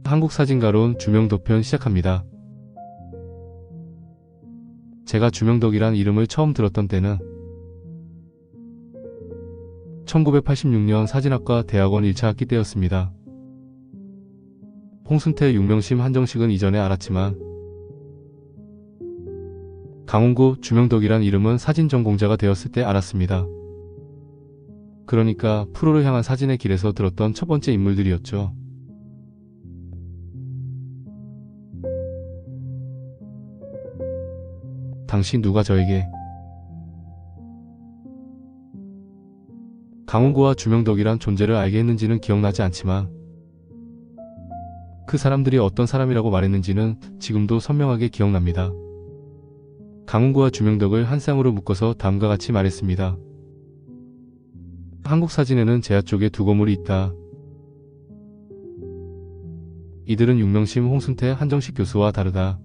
한국 사진가론 주명덕 편 시작합니다. 제가 주명덕이란 이름을 처음 들었던 때는 1986년 사진학과 대학원 1차 학기 때였습니다. 홍순태, 윤명심, 한정식은 이전에 알았지만 강훈구, 주명덕이란 이름은 사진 전공자가 되었을 때 알았습니다. 그러니까 프로를 향한 사진의 길에서 들었던 첫 번째 인물들이었죠. 당시 누가 저에게 강훈구와 주명덕이란 존재를 알게 했는지는 기억나지 않지만 그 사람들이 어떤 사람이라고 말했는지는 지금도 선명하게 기억납니다. 강훈구와 주명덕을 한 쌍으로 묶어서 다음과 같이 말했습니다. 한국 사진에는 제야 쪽에 두 거물이 있다. 이들은 윤명심, 홍순태, 한정식 교수와 다르다.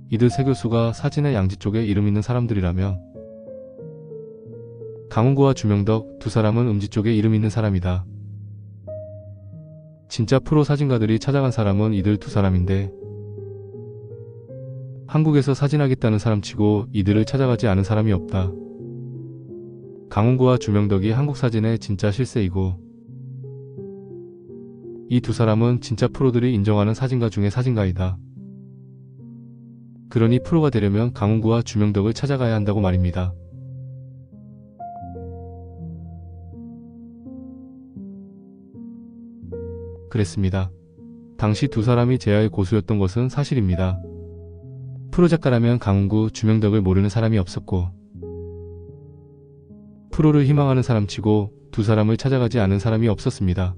이들 세 교수가 사진의 양지 쪽에 이름 있는 사람들이라면 강훈구와 주명덕 두 사람은 음지 쪽에 이름 있는 사람이다. 진짜 프로 사진가들이 찾아간 사람은 이들 두 사람인데 한국에서 사진하겠다는 사람치고 이들을 찾아가지 않은 사람이 없다. 강훈구와 주명덕이 한국 사진의 진짜 실세이고 이 두 사람은 진짜 프로들이 인정하는 사진가 중의 사진가이다. 그러니 프로가 되려면 강훈구와 주명덕을 찾아가야 한다고 말입니다. 그랬습니다. 당시 두 사람이 제야의 고수였던 것은 사실입니다. 프로 작가라면 강훈구, 주명덕을 모르는 사람이 없었고 프로를 희망하는 사람치고 두 사람을 찾아가지 않은 사람이 없었습니다.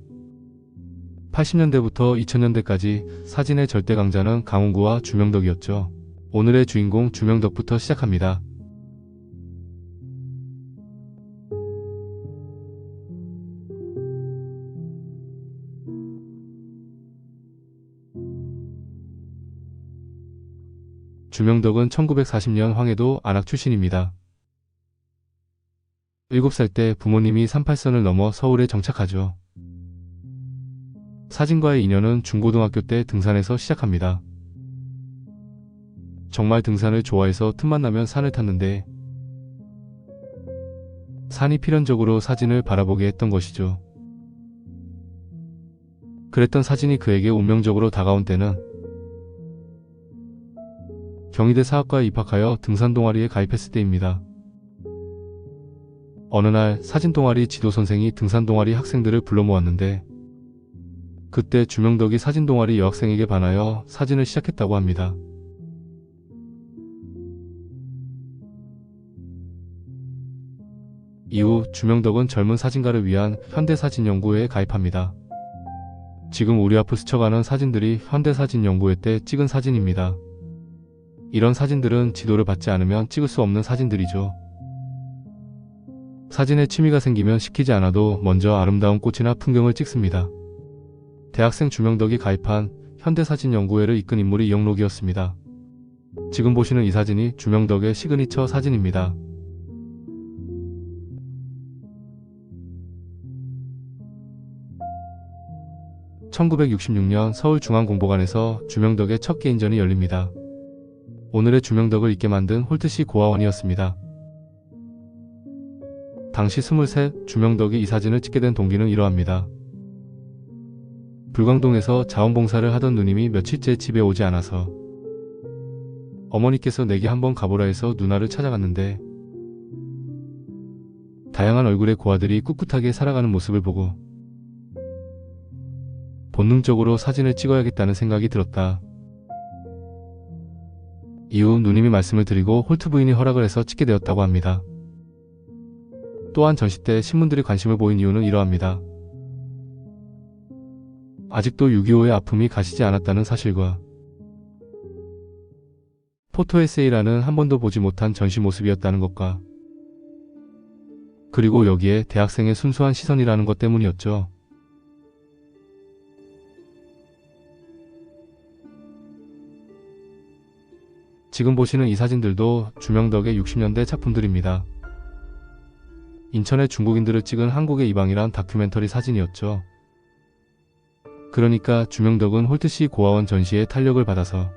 80년대부터 2000년대까지 사진의 절대 강자는 강훈구와 주명덕이었죠. 오늘의 주인공 주명덕부터 시작합니다. 주명덕은 1940년 황해도 안악 출신입니다. 7살 때 부모님이 38선을 넘어 서울에 정착하죠. 사진과의 인연은 중고등학교 때 등산에서 시작합니다. 정말 등산을 좋아해서 틈만 나면 산을 탔는데 산이 필연적으로 사진을 바라보게 했던 것이죠. 그랬던 사진이 그에게 운명적으로 다가온 때는 경희대 사학과에 입학하여 등산 동아리에 가입했을 때입니다. 어느 날 사진 동아리 지도 선생이 등산 동아리 학생들을 불러 모았는데 그때 주명덕이 사진 동아리 여학생에게 반하여 사진을 시작했다고 합니다. 이후 주명덕은 젊은 사진가를 위한 현대사진연구회에 가입합니다. 지금 우리 앞을 스쳐가는 사진들이 현대사진연구회 때 찍은 사진입니다. 이런 사진들은 지도를 받지 않으면 찍을 수 없는 사진들이죠. 사진에 취미가 생기면 시키지 않아도 먼저 아름다운 꽃이나 풍경을 찍습니다. 대학생 주명덕이 가입한 현대사진연구회를 이끈 인물이 이영록이었습니다. 지금 보시는 이 사진이 주명덕의 시그니처 사진입니다. (1966년) 서울중앙공보관에서 주명덕의 첫 개인전이 열립니다. 오늘의 주명덕을 있게 만든 홀트시 고아원이었습니다. 당시 23, 주명덕이 이 사진을 찍게 된 동기는 이러합니다. 불광동에서 자원봉사를 하던 누님이 며칠째 집에 오지 않아서 어머니께서 내게 한번 가보라 해서 누나를 찾아갔는데 다양한 얼굴의 고아들이 꿋꿋하게 살아가는 모습을 보고 본능적으로 사진을 찍어야겠다는 생각이 들었다. 이후 누님이 말씀을 드리고 홀트 부인이 허락을 해서 찍게 되었다고 합니다. 또한 전시 때 신문들이 관심을 보인 이유는 이러합니다. 아직도 6.25의 아픔이 가시지 않았다는 사실과 포토 에세이라는 한 번도 보지 못한 전시 모습이었다는 것과 그리고 여기에 대학생의 순수한 시선이라는 것 때문이었죠. 지금 보시는 이 사진들도 주명덕의 60년대 작품들입니다. 인천의 중국인들을 찍은 한국의 이방이란 다큐멘터리 사진이었죠. 그러니까 주명덕은 홀트시 고아원 전시에 탄력을 받아서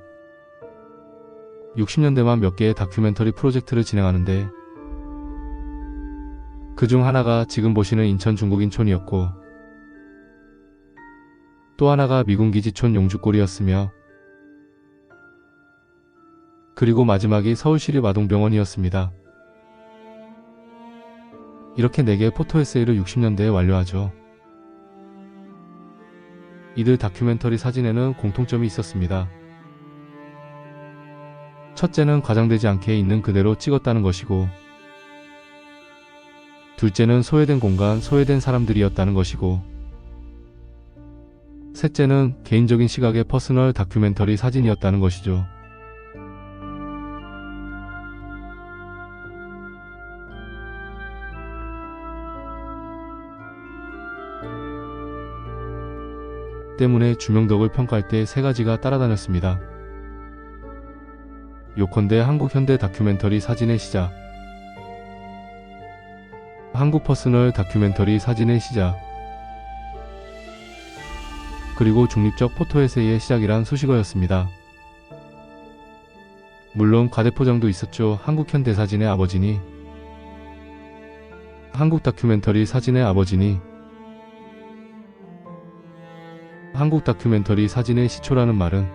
60년대만 몇 개의 다큐멘터리 프로젝트를 진행하는데, 그중 하나가 지금 보시는 인천 중국인촌이었고, 또 하나가 미군기지촌 용주골이었으며, 그리고 마지막이 서울시립아동병원이었습니다. 이렇게 4개의 포토 에세이를 60년대에 완료하죠. 이들 다큐멘터리 사진에는 공통점이 있었습니다. 첫째는 과장되지 않게 있는 그대로 찍었다는 것이고, 둘째는 소외된 공간, 소외된 사람들이었다는 것이고, 셋째는 개인적인 시각의 퍼스널 다큐멘터리 사진이었다는 것이죠. 때문에 주명덕을 평가할 때 3가지가 따라다녔습니다. 요컨대 한국 현대 다큐멘터리 사진의 시작, 한국 퍼스널 다큐멘터리 사진의 시작, 그리고 중립적 포토 에세이의 시작이란 수식어였습니다. 물론 과대포장도 있었죠. 한국 현대 사진의 아버지니, 한국 다큐멘터리 사진의 아버지니, 한국 다큐멘터리 사진의 시초라는 말은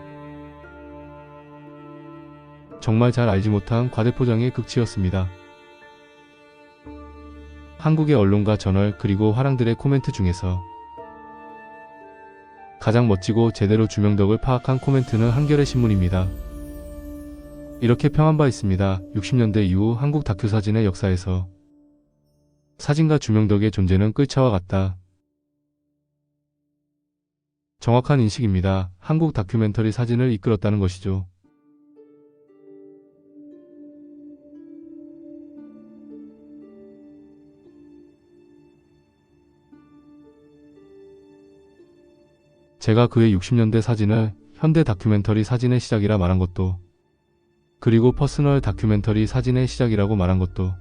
정말 잘 알지 못한 과대포장의 극치였습니다. 한국의 언론과 저널 그리고 화랑들의 코멘트 중에서 가장 멋지고 제대로 주명덕을 파악한 코멘트는 한겨레 신문입니다. 이렇게 평한 바 있습니다. 60년대 이후 한국 다큐사진의 역사에서 사진가 주명덕의 존재는 끌차와 같다. 정확한 인식입니다. 한국 다큐멘터리 사진을 이끌었다는 것이죠. 제가 그의 60년대 사진을 현대 다큐멘터리 사진의 시작이라 말한 것도, 그리고 퍼스널 다큐멘터리 사진의 시작이라고 말한 것도,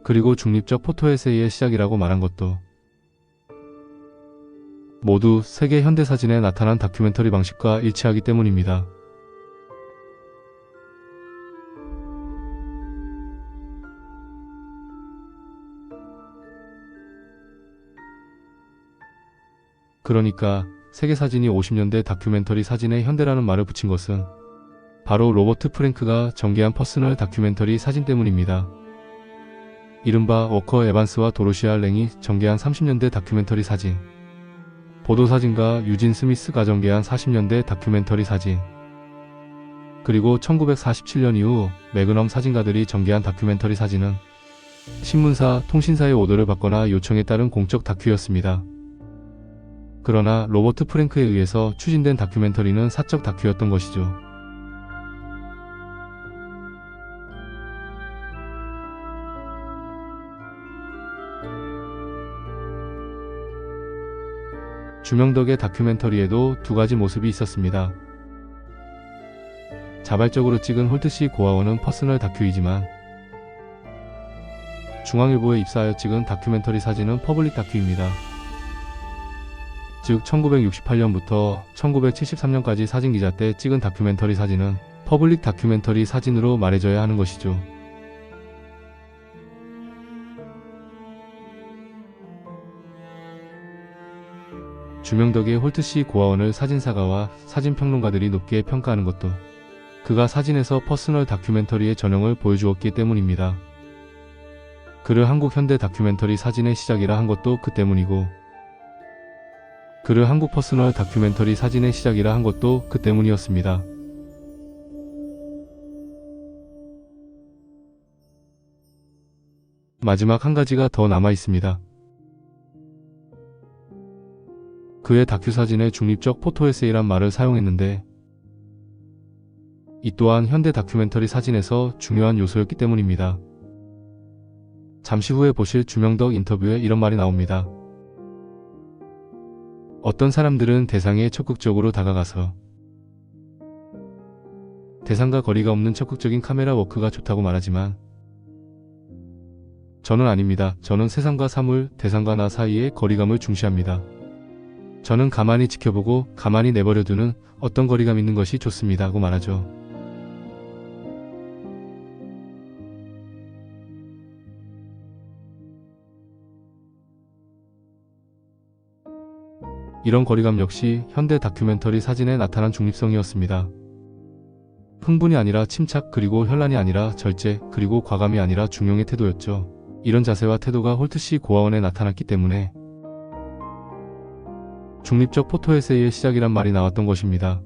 그리고 중립적 포토 에세이의 시작이라고 말한 것도 모두 세계 현대사진에 나타난 다큐멘터리 방식과 일치하기 때문입니다. 그러니까 세계사진이 50년대 다큐멘터리 사진에 현대라는 말을 붙인 것은 바로 로버트 프랭크가 전개한 퍼스널 다큐멘터리 사진 때문입니다. 이른바 워커 에반스와 도로시아 랭이 전개한 30년대 다큐멘터리 사진, 보도사진가 유진 스미스가 전개한 40년대 다큐멘터리 사진, 그리고 1947년 이후 매그넘 사진가들이 전개한 다큐멘터리 사진은 신문사, 통신사의 오더를 받거나 요청에 따른 공적 다큐였습니다. 그러나 로버트 프랭크에 의해서 추진된 다큐멘터리는 사적 다큐였던 것이죠. 주명덕의 다큐멘터리에도 2가지 모습이 있었습니다. 자발적으로 찍은 홀트시 고아원은 퍼스널 다큐이지만, 중앙일보에 입사하여 찍은 다큐멘터리 사진은 퍼블릭 다큐입니다. 즉 1968년부터 1973년까지 사진기자 때 찍은 다큐멘터리 사진은 퍼블릭 다큐멘터리 사진으로 말해져야 하는 것이죠. 주명덕의 홀트시 고아원을 사진사가와 사진평론가들이 높게 평가하는 것도 그가 사진에서 퍼스널 다큐멘터리의 전형을 보여주었기 때문입니다. 그를 한국 현대 다큐멘터리 사진의 시작이라 한 것도 그 때문이고, 그를 한국 퍼스널 다큐멘터리 사진의 시작이라 한 것도 그 때문이었습니다. 마지막 한 가지가 더 남아 있습니다. 그의 다큐사진에 중립적 포토 에세이란 말을 사용했는데, 이 또한 현대 다큐멘터리 사진에서 중요한 요소였기 때문입니다. 잠시 후에 보실 주명덕 인터뷰에 이런 말이 나옵니다. 어떤 사람들은 대상에 적극적으로 다가가서 대상과 거리가 없는 적극적인 카메라 워크가 좋다고 말하지만 저는 아닙니다. 저는 세상과 사물, 대상과 나 사이의 거리감을 중시합니다. 저는 가만히 지켜보고 가만히 내버려두는 어떤 거리감 있는 것이 좋습니다 하고 말하죠. 이런 거리감 역시 현대 다큐멘터리 사진에 나타난 중립성이었습니다. 흥분이 아니라 침착, 그리고 현란이 아니라 절제, 그리고 과감이 아니라 중용의 태도였죠. 이런 자세와 태도가 홀트시 고아원에 나타났기 때문에 중립적 포토 에세이의 시작이란 말이 나왔던 것입니다.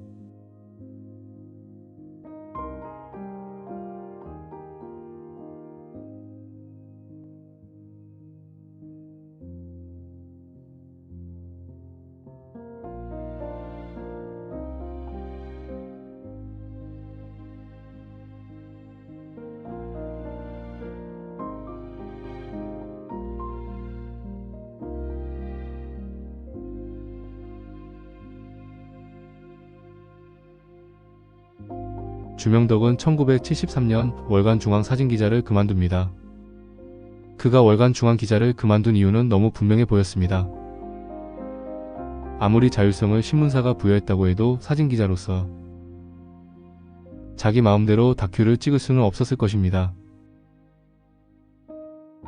주명덕은 1973년 월간 중앙 사진기자를 그만둡니다. 그가 월간 중앙 기자를 그만둔 이유는 너무 분명해 보였습니다. 아무리 자율성을 신문사가 부여했다고 해도 사진기자로서 자기 마음대로 다큐를 찍을 수는 없었을 것입니다.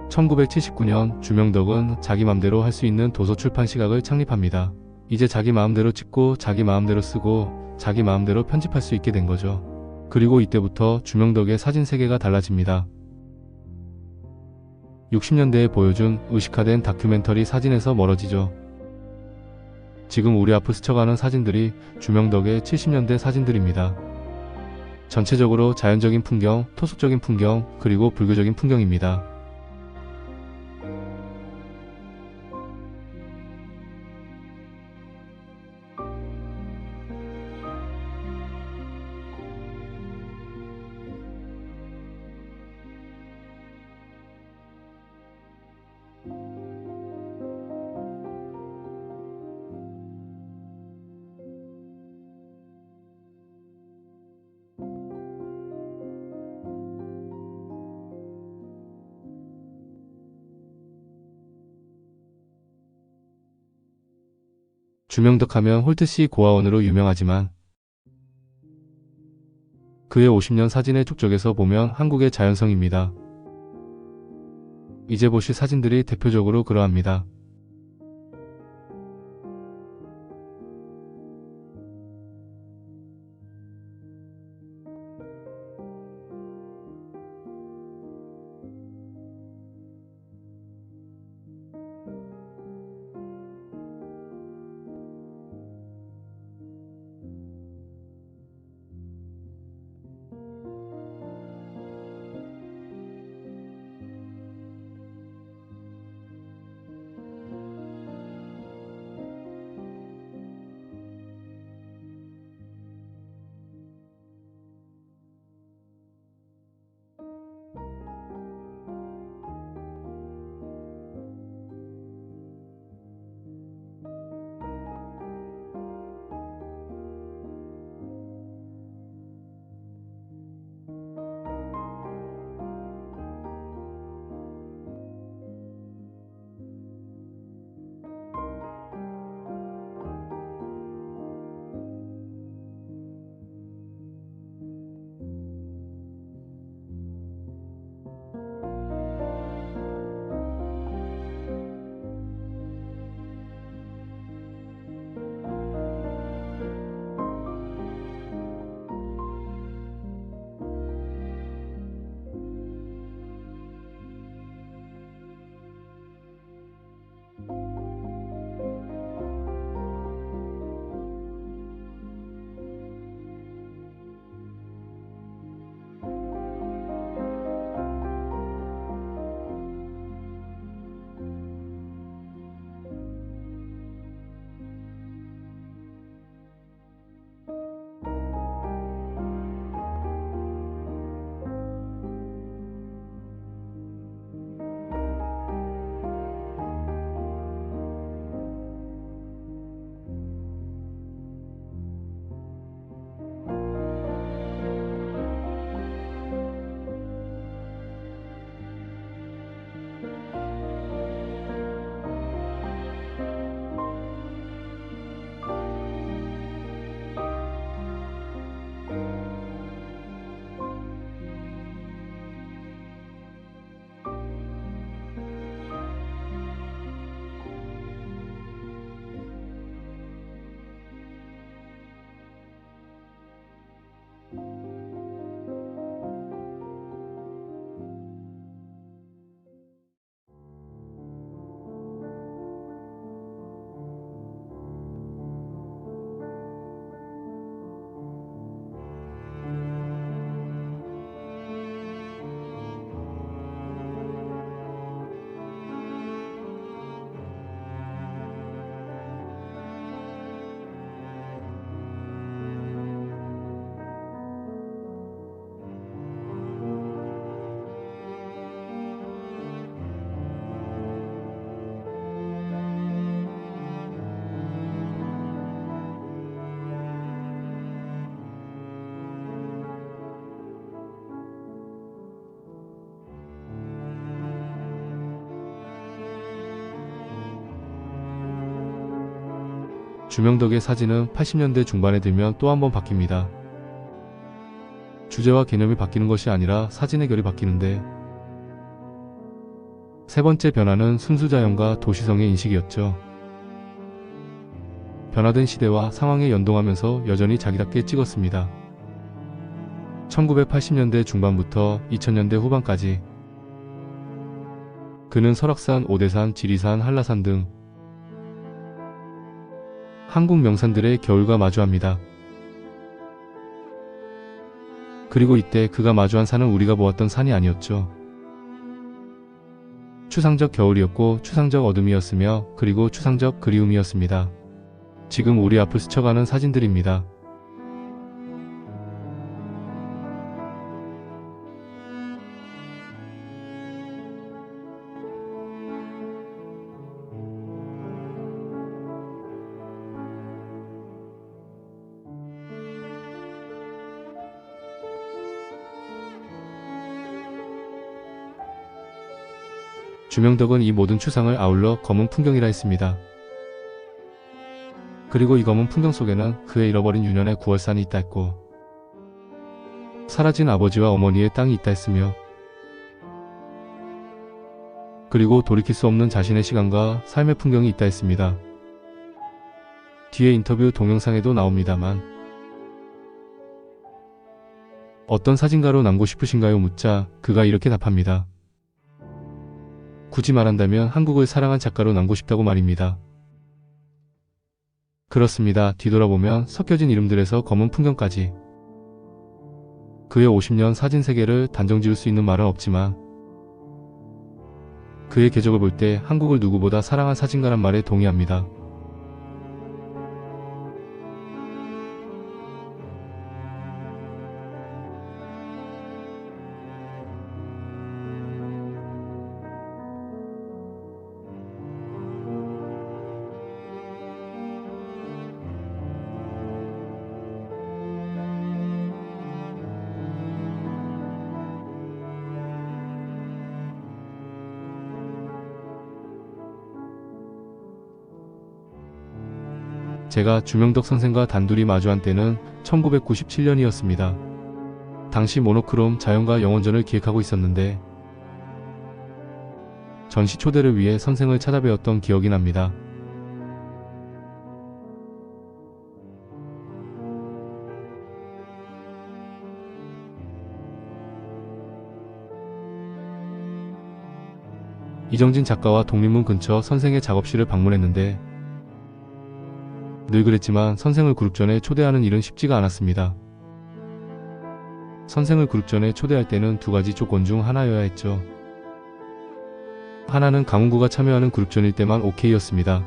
1979년 주명덕은 자기 맘대로 할 수 있는 도서 출판 시각을 창립합니다. 이제 자기 마음대로 찍고 자기 마음대로 쓰고 자기 마음대로 편집할 수 있게 된 거죠. 그리고 이때부터 주명덕의 사진 세계가 달라집니다. 60년대에 보여준 의식화된 다큐멘터리 사진에서 멀어지죠. 지금 우리 앞을 스쳐가는 사진들이 주명덕의 70년대 사진들입니다. 전체적으로 자연적인 풍경, 토속적인 풍경, 그리고 불교적인 풍경입니다. 주명덕 하면 홀트시 고아원으로 유명하지만 그의 50년 사진의 축적에서 보면 한국의 자연성입니다. 이제 보실 사진들이 대표적으로 그러합니다. 주명덕의 사진은 80년대 중반에 들면 또 한 번 바뀝니다. 주제와 개념이 바뀌는 것이 아니라 사진의 결이 바뀌는데, 세 번째 변화는 순수자연과 도시성의 인식이었죠. 변화된 시대와 상황에 연동하면서 여전히 자기답게 찍었습니다. 1980년대 중반부터 2000년대 후반까지 그는 설악산, 오대산, 지리산, 한라산 등 한국 명산들의 겨울과 마주합니다. 그리고 이때 그가 마주한 산은 우리가 보았던 산이 아니었죠. 추상적 겨울이었고 추상적 어둠이었으며 그리고 추상적 그리움이었습니다. 지금 우리 앞을 스쳐가는 사진들입니다. 주명덕은 이 모든 추상을 아울러 검은 풍경이라 했습니다. 그리고 이 검은 풍경 속에는 그의 잃어버린 유년의 9월산이 있다 했고, 사라진 아버지와 어머니의 땅이 있다 했으며, 그리고 돌이킬 수 없는 자신의 시간과 삶의 풍경이 있다 했습니다. 뒤에 인터뷰 동영상에도 나옵니다만, 어떤 사진가로 남고 싶으신가요? 묻자 그가 이렇게 답합니다. 굳이 말한다면 한국을 사랑한 작가로 남고 싶다고 말입니다. 그렇습니다. 뒤돌아보면 섞여진 이름들에서 검은 풍경까지 그의 50년 사진 세계를 단정 지을 수 있는 말은 없지만 그의 궤적을 볼 때 한국을 누구보다 사랑한 사진가란 말에 동의합니다. 제가 주명덕 선생과 단둘이 마주한 때는 1997년이었습니다. 당시 모노크롬 자연과 영원전을 기획하고 있었는데 전시 초대를 위해 선생을 찾아뵈었던 기억이 납니다. 이정진 작가와 독립문 근처 선생의 작업실을 방문했는데 늘 그랬지만 선생을 그룹전에 초대하는 일은 쉽지가 않았습니다. 선생을 그룹전에 초대할 때는 두 가지 조건 중 하나여야 했죠. 하나는 강훈구가 참여하는 그룹전일 때만 오케이였습니다.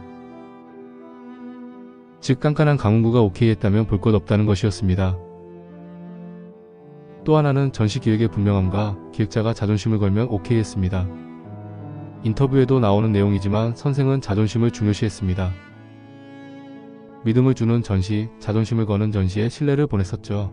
즉 깐깐한 강훈구가 오케이했다면 볼 것 없다는 것이었습니다. 또 하나는 전시 기획의 분명함과 기획자가 자존심을 걸면 오케이했습니다. 인터뷰에도 나오는 내용이지만 선생은 자존심을 중요시했습니다. 믿음을 주는 전시, 자존심을 거는 전시에 신뢰를 보냈었죠.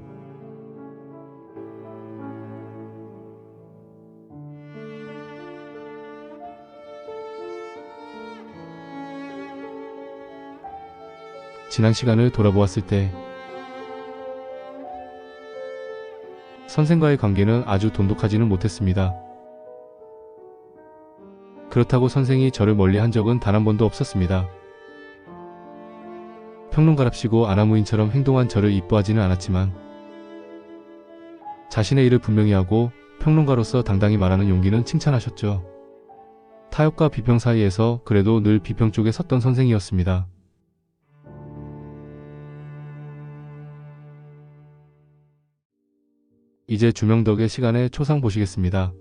지난 시간을 돌아보았을 때 선생과의 관계는 아주 돈독하지는 못했습니다. 그렇다고 선생이 저를 멀리한 적은 단 한 번도 없었습니다. 평론가랍시고 아나무인처럼 행동한 저를 이뻐하지는 않았지만 자신의 일을 분명히 하고 평론가로서 당당히 말하는 용기는 칭찬하셨죠. 타협과 비평 사이에서 그래도 늘 비평 쪽에 섰던 선생이었습니다. 이제 주명덕의 시간의 초상 보시겠습니다.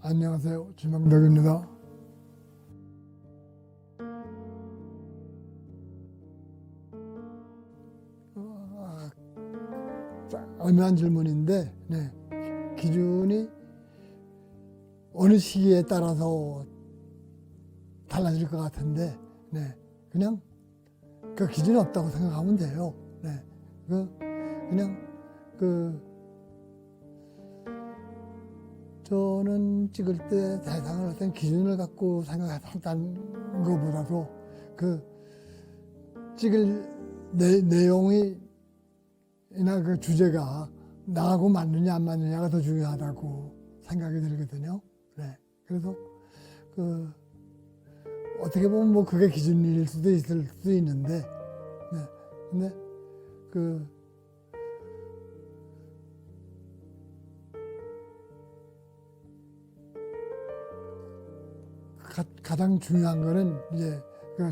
안녕하세요. 주명덕입니다. 애매한 질문인데, 네. 기준이 어느 시기에 따라서 달라질 것 같은데, 네. 그냥 그 기준이 없다고 생각하면 돼요. 네. 저는 찍을 때 대상을 어떤 기준을 갖고 생각했다는 것보다도 찍을 내용이나 그 주제가 나하고 맞느냐 안 맞느냐가 더 중요하다고 생각이 들거든요. 네. 그래서 어떻게 보면 뭐 그게 기준일 수도 있을 수 있는데, 네. 근데 가장 중요한 거는 이제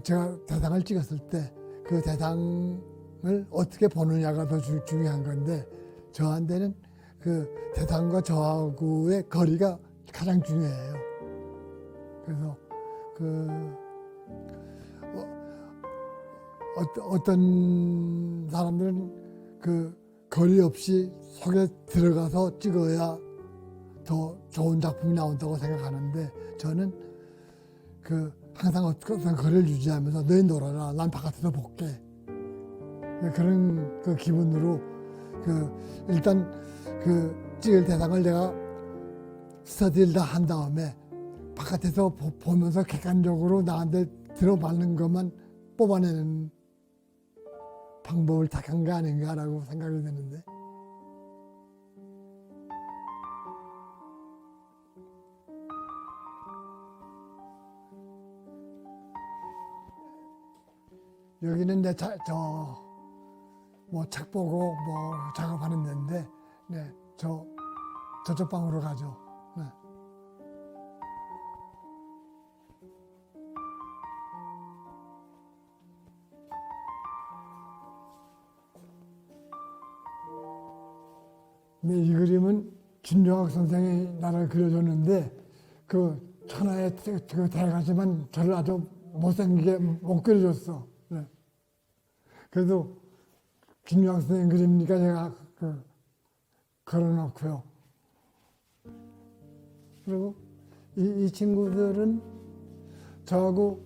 제가 대상을 찍었을 때 그 대상을 어떻게 보느냐가 더 중요한 건데, 저한테는 그 대상과 저하고의 거리가 가장 중요해요. 그래서 어떤 사람들은 그 거리 없이 속에 들어가서 찍어야 더 좋은 작품이 나온다고 생각하는데, 저는 항상 어떤 거리를 유지하면서 너희 놀아라, 난 바깥에서 볼게, 그런 그 기분으로 일단 찍을 대상을 내가 스터디를 다 한 다음에 바깥에서 보면서 객관적으로 나한테 들어맞는 것만 뽑아내는 방법을 택한 게 아닌가라고 생각이 드는데, 여기는 뭐 책 보고 뭐 작업하는 데인데, 네, 저쪽 방으로 가죠. 네. 네, 이 그림은 김종학 선생이 나를 그려줬는데, 천하의 대가지만 저를 아주 못생기게 못 그려줬어. 네. 그래도 김종학 선생님 그림이니까 제가 걸어놓고요. 그리고 이 친구들은 저하고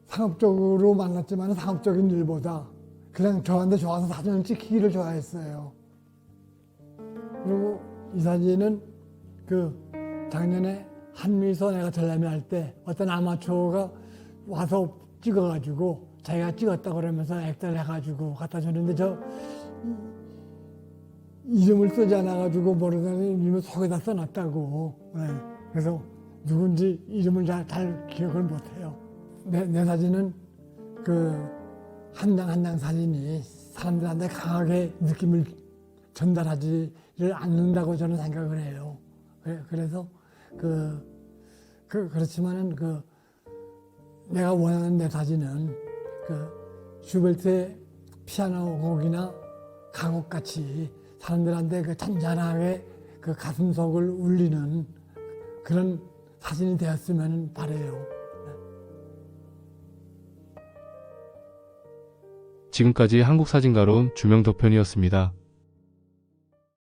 상업적으로 만났지만 상업적인 일보다 그냥 저한테 좋아서 사진을 찍히기를 좋아했어요. 그리고 이 사진은 작년에 한미서 내가 전람회 할 때 어떤 아마추어가 와서 찍어가지고 자기가 찍었다 그러면서 액자를 해가지고 갖다 줬는데, 저 이름을 쓰지 않아가지고 모르더니 이름을 속에다 써놨다고. 네. 그래서 누군지 이름을 잘 기억을 못해요. 내 사진은 한 장 한 장 사진이 사람들한테 강하게 느낌을 전달하지를 않는다고 저는 생각을 해요. 그래서 그렇지만은 내가 원하는 내 사진은 슈베르트의 피아노 곡이나 가곡 같이 사람들한테 잔잔하게 가슴속을 울리는 그런 사진이 되었으면 바래요. 지금까지 한국사진가로운 주명덕 편이었습니다.